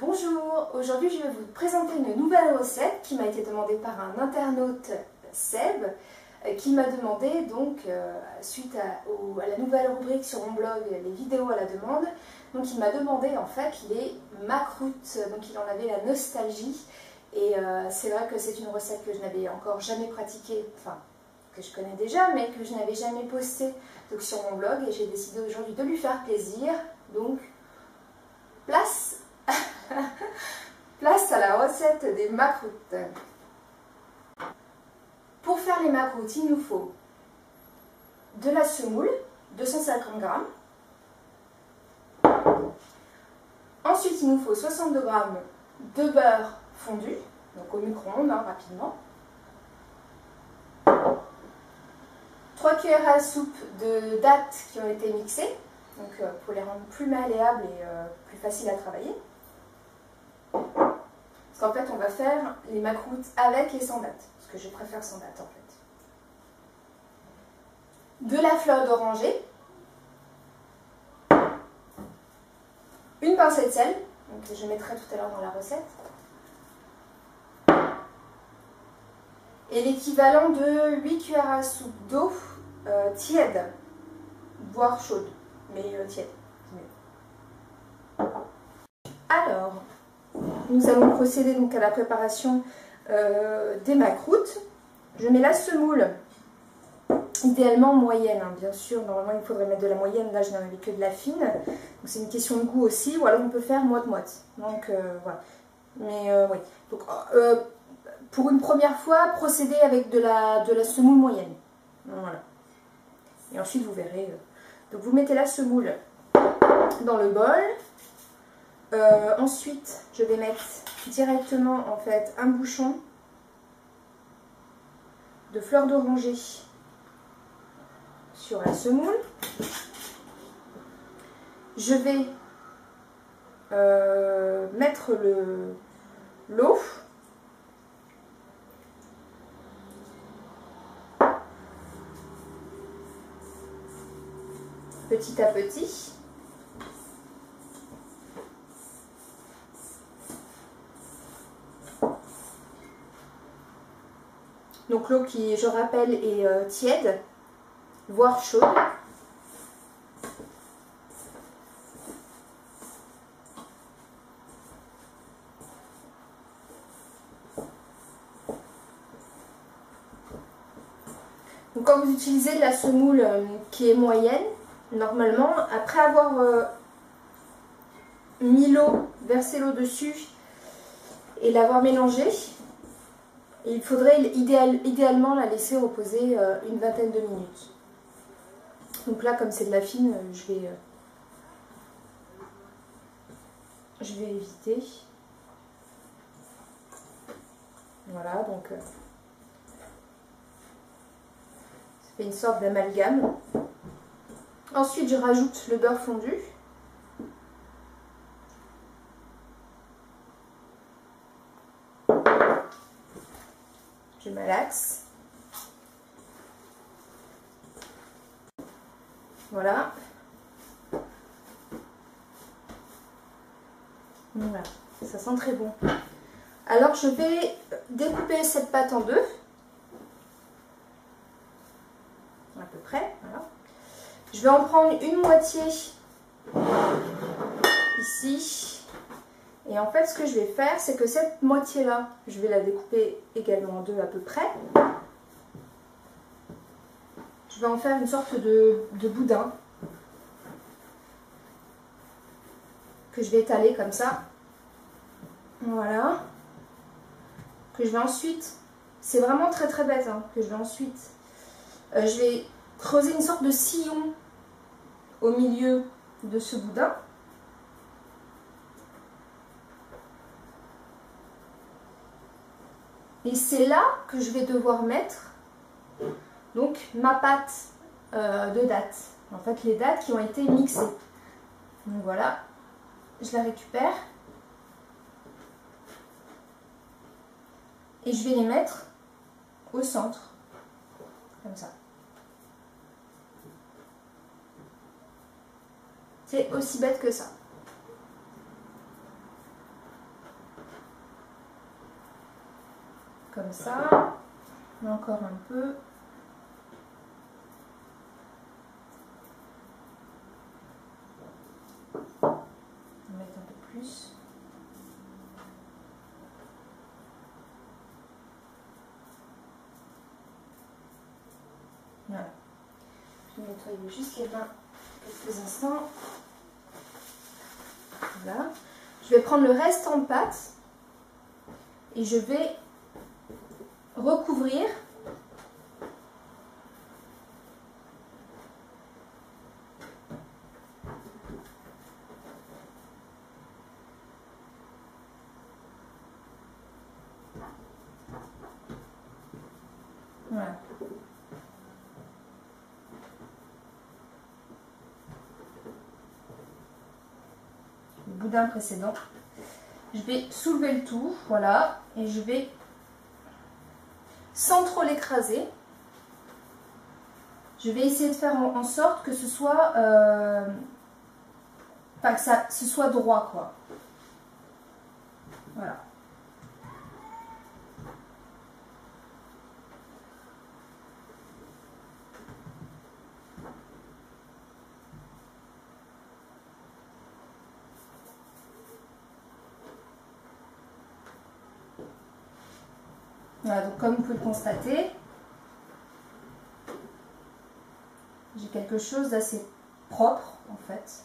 Bonjour, aujourd'hui je vais vous présenter une nouvelle recette qui m'a été demandée par un internaute, Seb, qui m'a demandé donc, suite à la nouvelle rubrique sur mon blog, les vidéos à la demande, donc il m'a demandé en fait les macroutes, donc il en avait la nostalgie, et c'est vrai que c'est une recette que je n'avais encore jamais pratiquée, enfin que je connais déjà, mais que je n'avais jamais postée donc, sur mon blog, et j'ai décidé aujourd'hui de lui faire plaisir, donc place place à la recette des macroutes. Pour faire les macroutes, il nous faut de la semoule, 250 g. Ensuite, il nous faut 62 g de beurre fondu, donc au micro-ondes, rapidement. 3 cuillères à soupe de dattes qui ont été mixées, donc pour les rendre plus malléables et plus faciles à travailler. Parce qu'en fait, on va faire les macroutes avec et sans date, parce que je préfère sans date en fait. De la fleur d'oranger, une pincée de sel, donc je mettrai tout à l'heure dans la recette, et l'équivalent de 8 cuillères à soupe d'eau tiède, voire chaude, mais tiède, c'est mieux. Alors, nous allons procéder donc à la préparation des macroutes. Je mets la semoule, idéalement moyenne, bien sûr. Normalement, il faudrait mettre de la moyenne. Là, je n'en avais que de la fine. Donc, c'est une question de goût aussi. Ou alors, on peut faire moite-moite. Donc, voilà. Mais oui. Donc, pour une première fois, procédez avec de la semoule moyenne. Voilà. Et ensuite, vous verrez. Donc, vous mettez la semoule dans le bol. Ensuite, je vais mettre directement en fait un bouchon de fleur d'oranger sur la semoule. Je vais mettre l'eau. Petit à petit. Donc l'eau qui, je rappelle, est tiède, voire chaude. Donc quand vous utilisez de la semoule qui est moyenne, normalement, après avoir mis l'eau, versé l'eau dessus et l'avoir mélangée, il faudrait idéalement la laisser reposer une vingtaine de minutes. Donc là, comme c'est de la fine, je vais éviter. Voilà, donc ça fait une sorte d'amalgame. Ensuite, je rajoute le beurre fondu. Je malaxe. Voilà. Voilà, ça sent très bon. Alors je vais découper cette pâte en deux. À peu près, voilà. Je vais en prendre une moitié ici. Et en fait, ce que je vais faire, c'est que cette moitié-là, je vais la découper également en deux à peu près. Je vais en faire une sorte de boudin que je vais étaler comme ça. Voilà. Que je vais ensuite, c'est vraiment très très bête, que je vais ensuite, je vais creuser une sorte de sillon au milieu de ce boudin. Et c'est là que je vais devoir mettre donc ma pâte de dattes. En fait, les dattes qui ont été mixées. Donc voilà, je la récupère. Et je vais les mettre au centre, comme ça. C'est aussi bête que ça. comme ça. Encore un peu. On va mettre un peu plus. Voilà. Je vais nettoyer juste les mains quelques instants. Voilà. Je vais prendre le restant de pâte et je vais recouvrir. Voilà. Le boudin précédent. Je vais soulever le tout, voilà, et je vais, sans trop l'écraser, je vais essayer de faire en sorte que ce soit, enfin que ce soit droit, quoi. Voilà. Voilà, donc comme vous pouvez le constater, j'ai quelque chose d'assez propre en fait.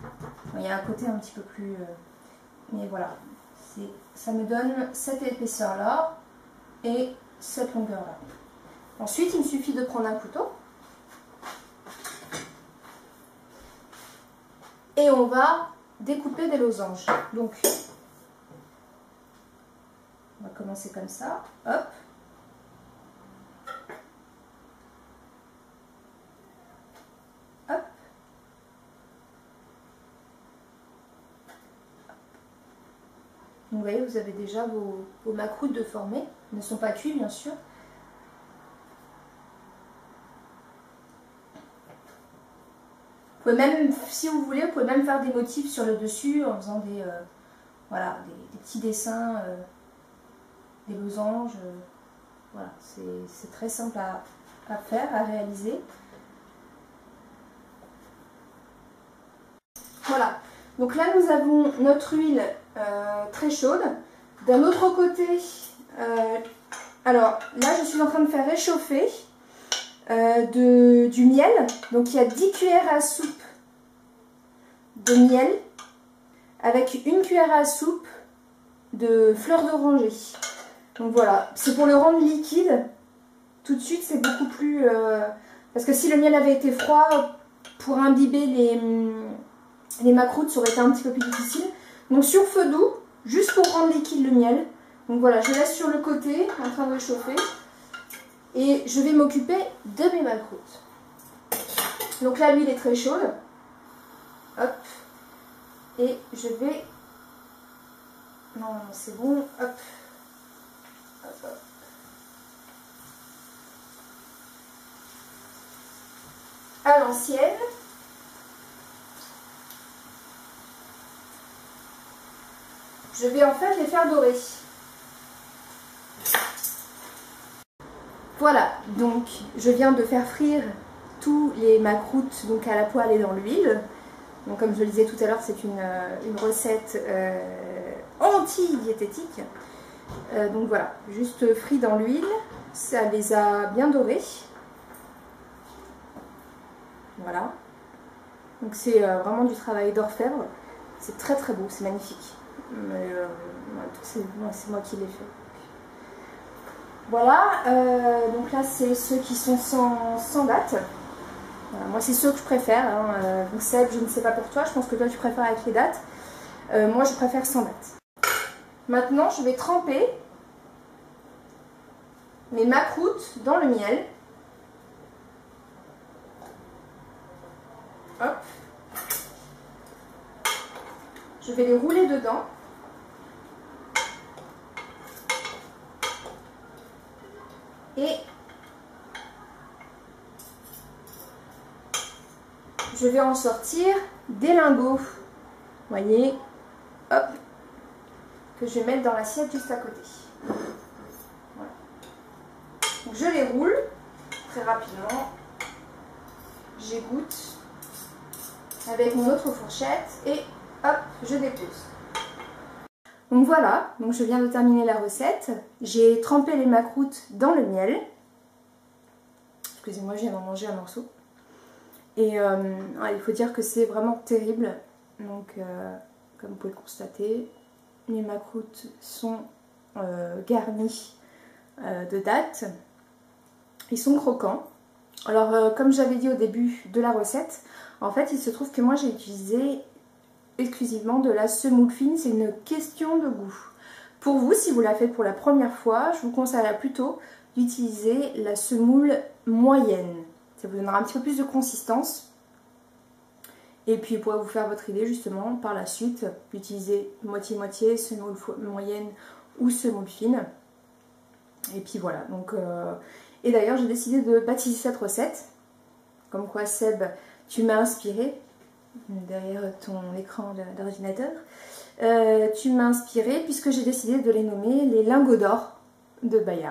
Bon, il y a un côté un petit peu plus... mais voilà, ça me donne cette épaisseur là et cette longueur là. Ensuite, il me suffit de prendre un couteau. Et on va découper des losanges. Donc, on va commencer comme ça. Hop. Hop. Donc, vous voyez, vous avez déjà vos macroutes de former. Ils ne sont pas cuits, bien sûr. Vous pouvez même, si vous voulez, vous pouvez même faire des motifs sur le dessus en faisant des, voilà, des petits dessins, des losanges. Voilà, c'est très simple à faire, à réaliser. Voilà, donc là nous avons notre huile très chaude. D'un autre côté, alors là je suis en train de faire réchauffer du miel. Donc il y a 10 cuillères à soupe de miel avec 1 cuillère à soupe de fleurs d'oranger. Donc voilà, c'est pour le rendre liquide. Tout de suite c'est beaucoup plus... parce que si le miel avait été froid, pour imbiber les macroutes, ça aurait été un petit peu plus difficile. Donc sur feu doux, juste pour rendre liquide le miel. Donc voilà, je laisse sur le côté, en train de chauffer. Et je vais m'occuper de mes macroutes. Donc là, l'huile est très chaude. Hop. Et je vais... Non, c'est bon. Hop. Hop, hop. À l'ancienne. Je vais en fait les faire dorer. Voilà, donc je viens de faire frire tous les macroutes donc à la poêle et dans l'huile. Donc comme je le disais tout à l'heure, c'est une recette anti-diététique. Donc voilà, juste frit dans l'huile, ça les a bien dorés. Voilà. Donc c'est vraiment du travail d'orfèvre. C'est très très beau, c'est magnifique. Mais c'est moi qui l'ai fait. Voilà, donc là c'est ceux qui sont sans date. Voilà, moi c'est ceux que je préfère. Hein. Donc Seb, je ne sais pas pour toi, je pense que toi tu préfères avec les dates. Moi je préfère sans date. Maintenant je vais tremper mes macroutes dans le miel. Hop. Je vais les rouler dedans. Et je vais en sortir des lingots. Vous voyez, hop, que je vais mettre dans l'assiette juste à côté. Voilà. je les roule très rapidement. J'égoutte avec mon autre fourchette et hop, je dépose. Donc voilà, donc je viens de terminer la recette. J'ai trempé les macroutes dans le miel. Excusez-moi, je viens d'en manger un morceau. Et il faut dire que c'est vraiment terrible. Donc, comme vous pouvez le constater, les macroutes sont garnies de dattes. Ils sont croquants. Alors, comme j'avais dit au début de la recette, en fait, il se trouve que moi j'ai utilisé exclusivement de la semoule fine. C'est une question de goût. Pour vous, si vous la faites pour la première fois, je vous conseillerais plutôt d'utiliser la semoule moyenne. Ça vous donnera un petit peu plus de consistance. Et puis vous pourrez vous faire votre idée justement par la suite d'utiliser moitié-moitié, semoule moyenne ou semoule fine. Et puis voilà. Donc, et d'ailleurs j'ai décidé de baptiser cette recette. Comme quoi Seb, tu m'as inspiré derrière ton écran d'ordinateur. Tu m'as inspiré puisque j'ai décidé de les nommer les lingots d'or de Bayard.